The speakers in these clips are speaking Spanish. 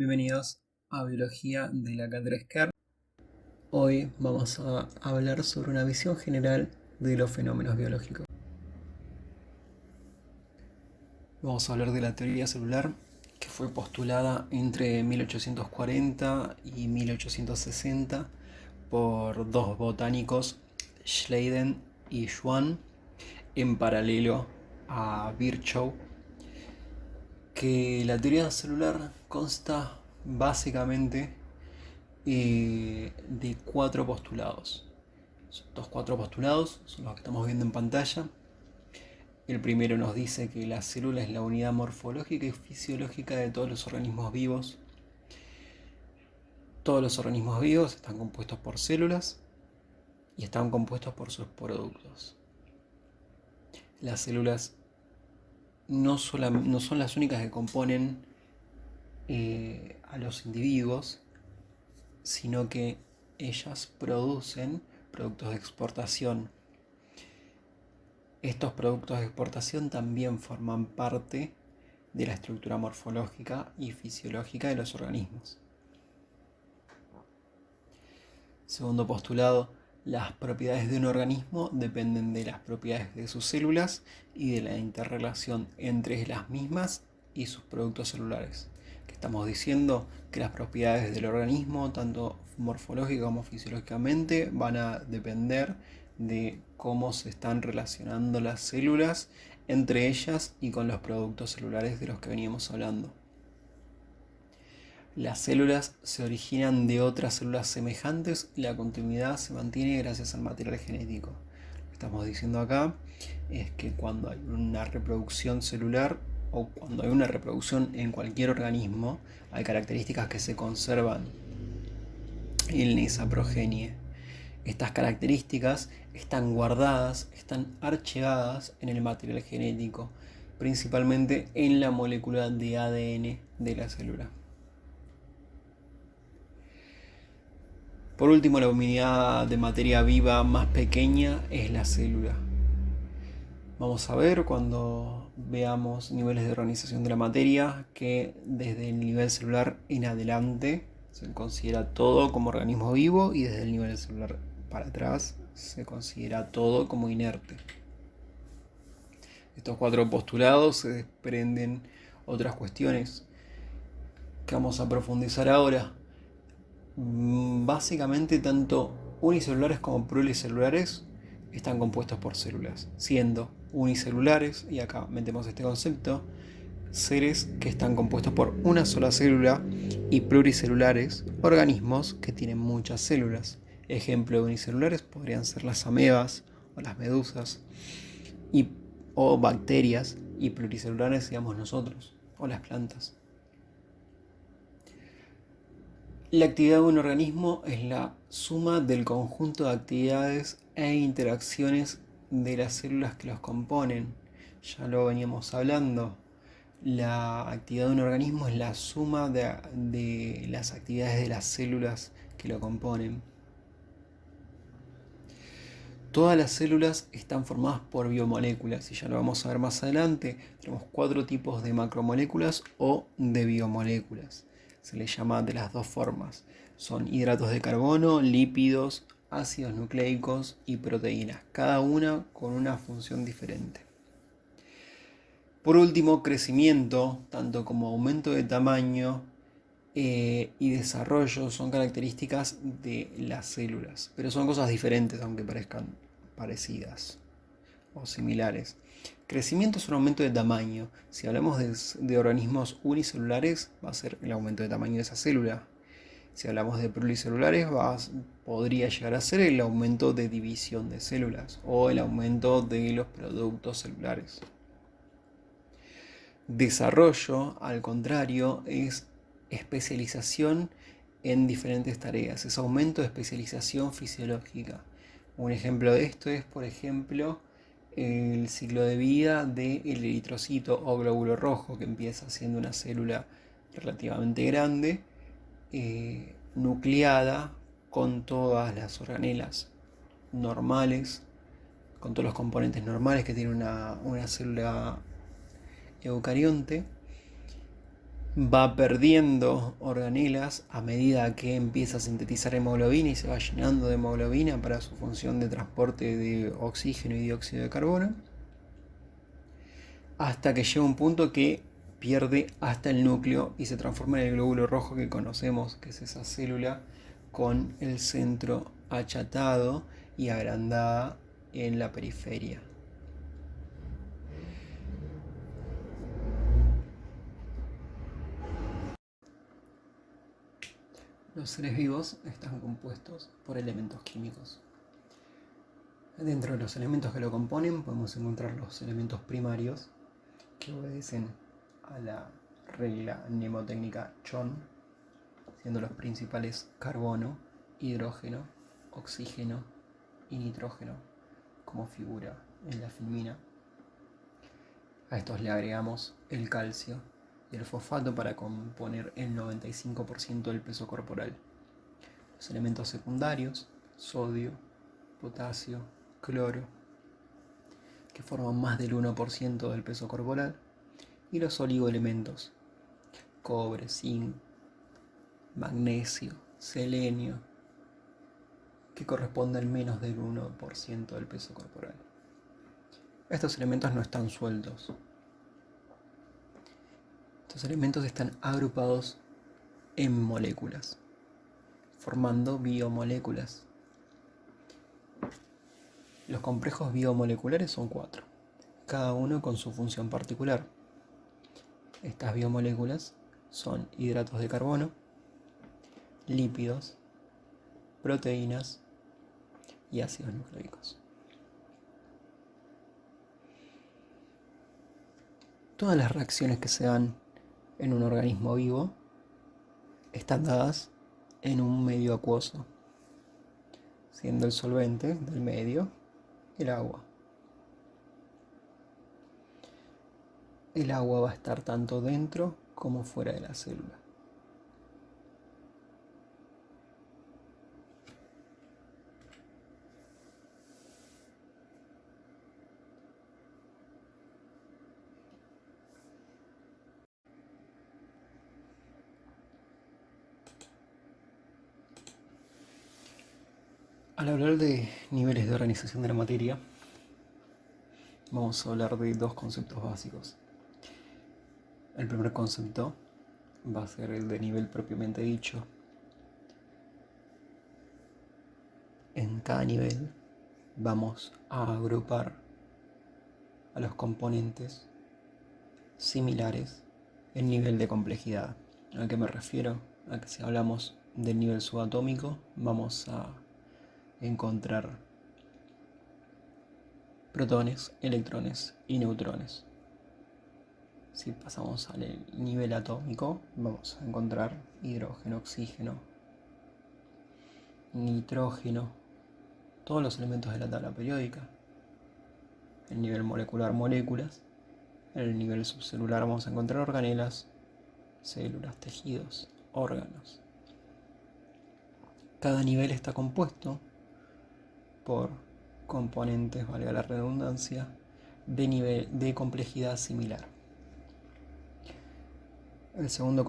Bienvenidos a Biología de la Cátedra Esquer. Hoy vamos a hablar sobre una visión general de los fenómenos biológicos. Vamos a hablar de la teoría celular, que fue postulada entre 1840 y 1860 por dos botánicos, Schleiden y Schwann, en paralelo a Virchow. Que la teoría celular consta básicamente de 4 postulados. Estos 4 postulados son los que estamos viendo en pantalla. El primero nos dice que la célula es la unidad morfológica y fisiológica de todos los organismos vivos. Todos los organismos vivos están compuestos por células y están compuestos por sus productos. Las células no son las únicas que componen a los individuos, sino que ellas producen productos de exportación. Estos productos de exportación también forman parte de la estructura morfológica y fisiológica de los organismos. Segundo postulado, las propiedades de un organismo dependen de las propiedades de sus células y de la interrelación entre las mismas y sus productos celulares. ¿Qué estamos diciendo? Que las propiedades del organismo, tanto morfológica como fisiológicamente, van a depender de cómo se están relacionando las células entre ellas y con los productos celulares de los que veníamos hablando. Las células se originan de otras células semejantes y la continuidad se mantiene gracias al material genético. Lo que estamos diciendo acá es que cuando hay una reproducción celular o cuando hay una reproducción en cualquier organismo, hay características que se conservan en esa progenie. Estas características están guardadas, están archivadas en el material genético, principalmente en la molécula de ADN de la célula. Por último, la unidad de materia viva más pequeña es la célula. Vamos a ver cuando veamos niveles de organización de la materia que desde el nivel celular en adelante se considera todo como organismo vivo y desde el nivel celular para atrás se considera todo como inerte. Estos 4 postulados se desprenden otras cuestiones que vamos a profundizar ahora. Básicamente tanto unicelulares como pluricelulares están compuestos por células, siendo unicelulares, y acá metemos este concepto, seres que están compuestos por una sola célula, y pluricelulares, organismos que tienen muchas células. Ejemplo de unicelulares podrían ser las amebas o las medusas, o bacterias, y pluricelulares digamos nosotros, o las plantas. La actividad de un organismo es la suma del conjunto de actividades e interacciones de las células que los componen. Ya lo veníamos hablando. La actividad de un organismo es la suma de las actividades de las células que lo componen. Todas las células están formadas por biomoléculas y ya lo vamos a ver más adelante. Tenemos 4 tipos de macromoléculas o de biomoléculas. Se les llama de las dos formas. Son hidratos de carbono, lípidos, ácidos nucleicos y proteínas, cada una con una función diferente. Por último, crecimiento, tanto como aumento de tamaño y desarrollo, son características de las células, pero son cosas diferentes aunque parezcan parecidas o similares. Crecimiento es un aumento de tamaño. Si hablamos de organismos unicelulares, va a ser el aumento de tamaño de esa célula. Si hablamos de pluricelulares, podría llegar a ser el aumento de división de células o el aumento de los productos celulares. Desarrollo, al contrario, es especialización en diferentes tareas. Es aumento de especialización fisiológica. Un ejemplo de esto es, por ejemplo, el ciclo de vida del eritrocito o glóbulo rojo, que empieza siendo una célula relativamente grande, nucleada con todas las organelas normales, con todos los componentes normales que tiene una célula eucarionte, va perdiendo organelas a medida que empieza a sintetizar hemoglobina y se va llenando de hemoglobina para su función de transporte de oxígeno y dióxido de carbono, hasta que llega un punto que pierde hasta el núcleo y se transforma en el glóbulo rojo que conocemos, que es esa célula con el centro achatado y agrandada en la periferia. Los seres vivos están compuestos por elementos químicos. Dentro de los elementos que lo componen podemos encontrar los elementos primarios, que obedecen a la regla mnemotécnica Chon, siendo los principales carbono, hidrógeno, oxígeno y nitrógeno, como figura en la filmina. A estos le agregamos el calcio y el fosfato para componer el 95% del peso corporal. Los elementos secundarios, sodio, potasio, cloro, que forman más del 1% del peso corporal, y los oligoelementos, cobre, zinc, magnesio, selenio, que corresponden menos del 1% del peso corporal. Estos elementos no están sueltos. Estos elementos están agrupados en moléculas, formando biomoléculas. Los complejos biomoleculares son 4, cada uno con su función particular. Estas biomoléculas son hidratos de carbono, lípidos, proteínas y ácidos nucleicos. Todas las reacciones que se dan en un organismo vivo están dadas en un medio acuoso, siendo el solvente del medio el agua. El agua va a estar tanto dentro como fuera de la célula. Al hablar de niveles de organización de la materia, vamos a hablar de dos conceptos básicos. El primer concepto va a ser el de nivel propiamente dicho. En cada nivel vamos a agrupar a los componentes similares en nivel de complejidad. ¿A qué me refiero? A que si hablamos del nivel subatómico, vamos a encontrar protones, electrones y neutrones. Si pasamos al nivel atómico, vamos a encontrar hidrógeno, oxígeno, nitrógeno, todos los elementos de la tabla periódica. El nivel molecular, moléculas. En el nivel subcelular vamos a encontrar organelas, células, tejidos, órganos. Cada nivel está compuesto por componentes, valga la redundancia, de complejidad similar. El segundo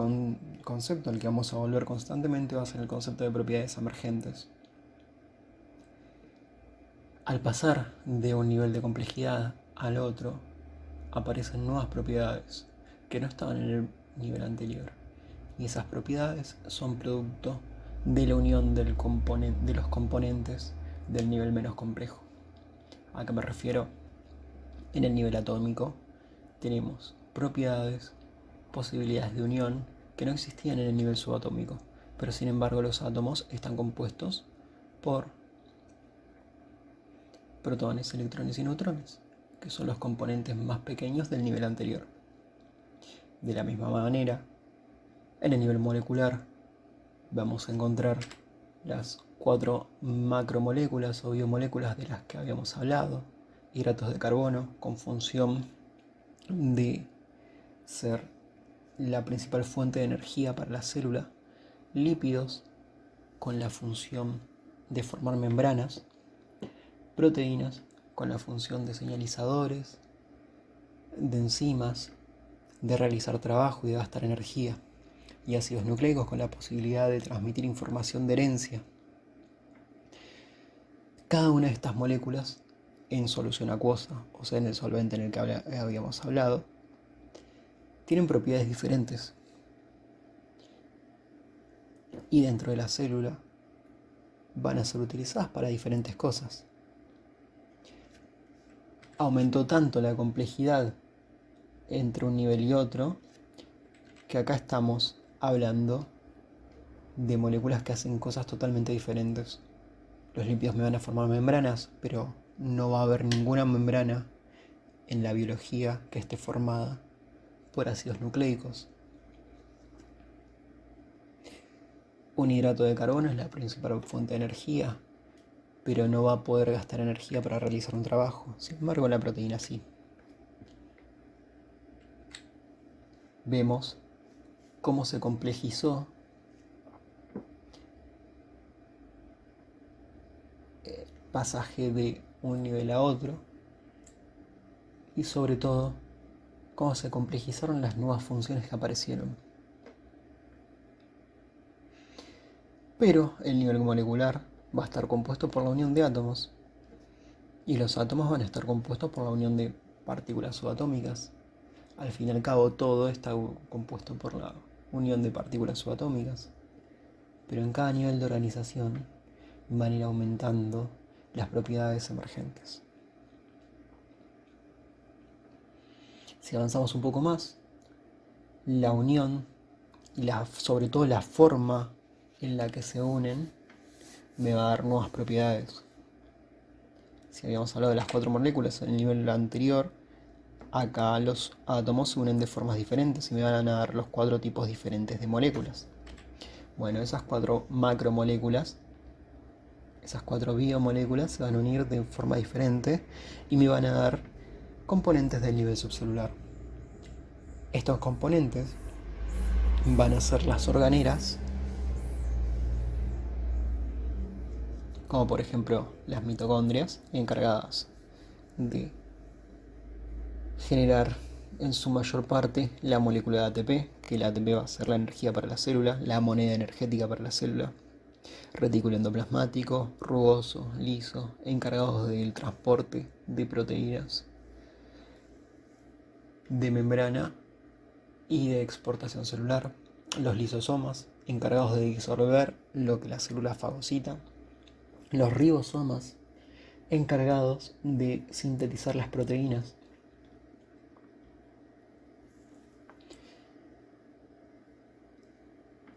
concepto al que vamos a volver constantemente va a ser el concepto de propiedades emergentes. Al pasar de un nivel de complejidad al otro, aparecen nuevas propiedades que no estaban en el nivel anterior. Y esas propiedades son producto de la unión de los componentes del nivel menos complejo. ¿A qué me refiero? En el nivel atómico tenemos propiedades, posibilidades de unión que no existían en el nivel subatómico, pero sin embargo los átomos están compuestos por protones, electrones y neutrones, que son los componentes más pequeños del nivel anterior. De la misma manera, en el nivel molecular vamos a encontrar las 4 macromoléculas o biomoléculas de las que habíamos hablado, hidratos de carbono con función de ser la principal fuente de energía para la célula, lípidos con la función de formar membranas, proteínas con la función de señalizadores, de enzimas, de realizar trabajo y de gastar energía, y ácidos nucleicos con la posibilidad de transmitir información de herencia. Cada una de estas moléculas en solución acuosa, o sea en el solvente en el que habíamos hablado, tienen propiedades diferentes. Y dentro de la célula van a ser utilizadas para diferentes cosas. Aumentó tanto la complejidad entre un nivel y otro que acá estamos hablando de moléculas que hacen cosas totalmente diferentes. Los lípidos me van a formar membranas, pero no va a haber ninguna membrana en la biología que esté formada por ácidos nucleicos. Un hidrato de carbono es la principal fuente de energía, pero no va a poder gastar energía para realizar un trabajo. Sin embargo, la proteína sí. Vemos cómo se complejizó el pasaje de un nivel a otro, y sobre todo cómo se complejizaron las nuevas funciones que aparecieron. Pero el nivel molecular va a estar compuesto por la unión de átomos, y los átomos van a estar compuestos por la unión de partículas subatómicas. Al fin y al cabo todo está compuesto por la unión de partículas subatómicas. Pero en cada nivel de organización van a ir aumentando las propiedades emergentes. Si avanzamos un poco más, la unión y sobre todo la forma en la que se unen me va a dar nuevas propiedades. Si habíamos hablado de las 4 moléculas en el nivel anterior, acá los átomos se unen de formas diferentes y me van a dar los 4 tipos diferentes de moléculas. Bueno, esas 4 macromoléculas, esas 4 biomoléculas se van a unir de forma diferente y me van a dar componentes del nivel subcelular. Estos componentes van a ser las organelas, como por ejemplo las mitocondrias, encargadas de generar en su mayor parte la molécula de ATP, que el ATP va a ser la energía para la célula, la moneda energética para la célula. Retículo endoplasmático, rugoso, liso, encargados del transporte de proteínas, de membrana y de exportación celular. Los lisosomas, encargados de disolver lo que la célula fagocita. Los ribosomas, encargados de sintetizar las proteínas.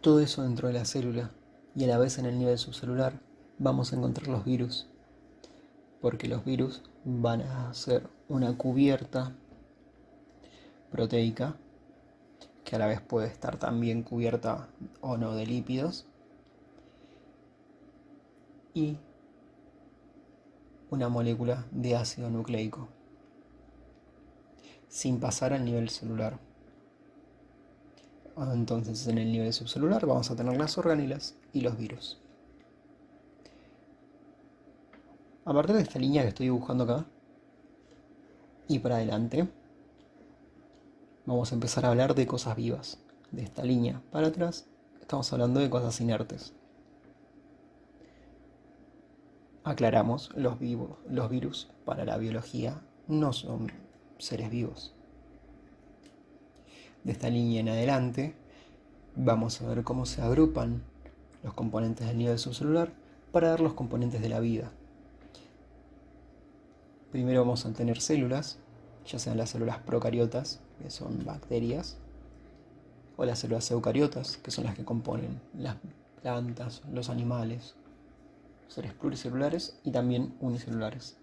Todo eso dentro de la célula, y a la vez en el nivel subcelular vamos a encontrar los virus, porque los virus van a ser una cubierta proteica que a la vez puede estar también cubierta o no de lípidos, y una molécula de ácido nucleico, sin pasar al nivel celular. Entonces en el nivel subcelular vamos a tener las organelas y los virus. A partir de esta línea que estoy dibujando acá y para adelante, vamos a empezar a hablar de cosas vivas. De esta línea para atrás estamos hablando de cosas inertes. Aclaramos, los virus para la biología no son seres vivos. De esta línea en adelante vamos a ver cómo se agrupan los componentes del nivel subcelular para dar los componentes de la vida. Primero vamos a tener células, ya sean las células procariotas, que son bacterias, o las células eucariotas, que son las que componen las plantas, los animales, seres pluricelulares y también unicelulares.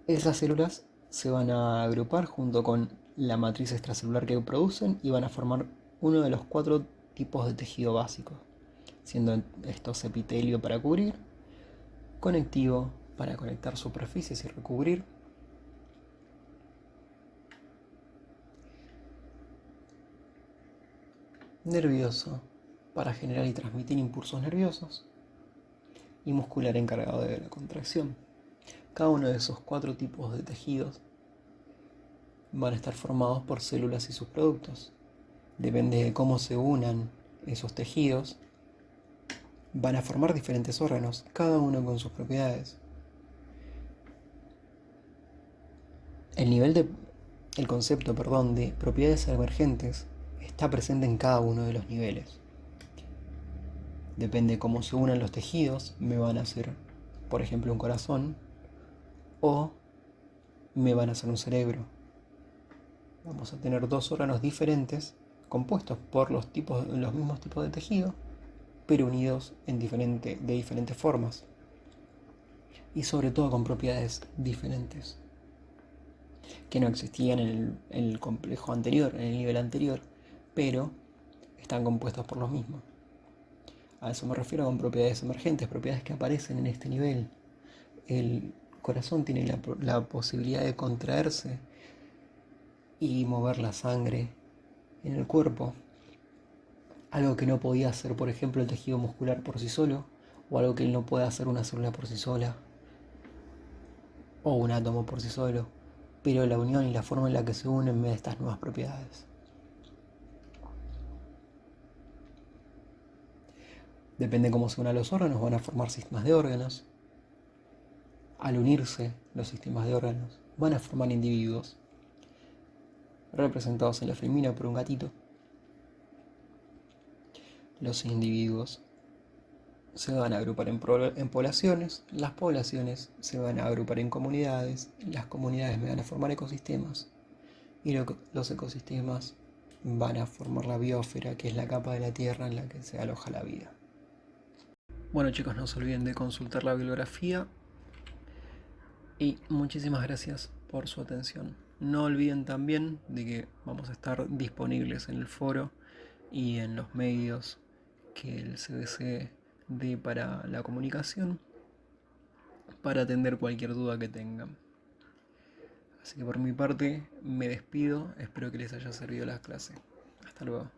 Esas células se van a agrupar junto con la matriz extracelular que producen y van a formar uno de los 4 tipos de tejido básico, siendo estos epitelio para cubrir, conectivo para conectar superficies y recubrir, nervioso para generar y transmitir impulsos nerviosos, y muscular encargado de la contracción. Cada uno de esos 4 tipos de tejidos van a estar formados por células y sus productos. Depende de cómo se unan esos tejidos, van a formar diferentes órganos, cada uno con sus propiedades. El concepto, de propiedades emergentes está presente en cada uno de los niveles. Depende de cómo se unan los tejidos, me van a hacer, por ejemplo, un corazón o me van a hacer un cerebro. Vamos a tener dos órganos diferentes compuestos por los mismos tipos de tejido, pero unidos de diferentes formas y sobre todo con propiedades diferentes que no existían en el complejo anterior, en el nivel anterior, pero están compuestos por los mismos. A eso me refiero con propiedades emergentes, propiedades que aparecen en este nivel. El corazón tiene la posibilidad de contraerse y mover la sangre en el cuerpo, algo que no podía hacer, por ejemplo, el tejido muscular por sí solo, o algo que no puede hacer una célula por sí sola, o un átomo por sí solo, pero la unión y la forma en la que se unen me da estas nuevas propiedades. Depende de cómo se unan los órganos, van a formar sistemas de órganos. Al unirse los sistemas de órganos, van a formar individuos, representados en la filmina por un gatito. Los individuos se van a agrupar en poblaciones, las poblaciones se van a agrupar en comunidades, las comunidades me van a formar ecosistemas y los ecosistemas van a formar la biosfera, que es la capa de la Tierra en la que se aloja la vida. Bueno chicos, no se olviden de consultar la bibliografía y muchísimas gracias por su atención. No olviden también de que vamos a estar disponibles en el foro y en los medios que el CBC dé para la comunicación para atender cualquier duda que tengan. Así que por mi parte me despido, espero que les haya servido la clase. Hasta luego.